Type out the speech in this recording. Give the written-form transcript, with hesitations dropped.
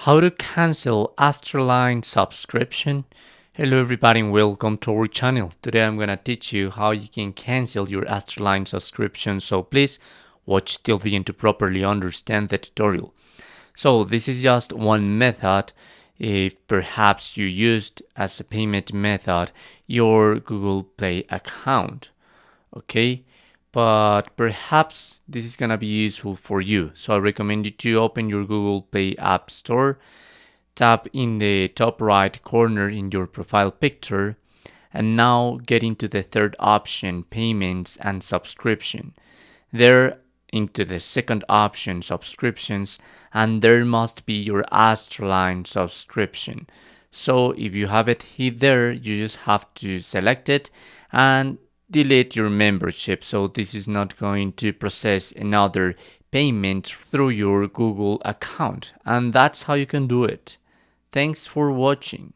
How to cancel Astroline subscription. Hello everybody and welcome to our channel. Today I'm gonna teach you how you can cancel your Astroline subscription, so please watch till the end to properly understand the tutorial. So this is just one method. If perhaps you used as a payment method your Google Play account, okay? But perhaps this is gonna be useful for you. So I recommend you to open your Google Play App Store, tap in the top right corner in your profile picture, and now get into the third option, payments and subscription. There into the second option, subscriptions, and there must be your Astroline subscription. So if you have it here, there, you just have to select it and delete your membership. So this is not going to process another payment through your Google account. And that's how you can do it. Thanks for watching.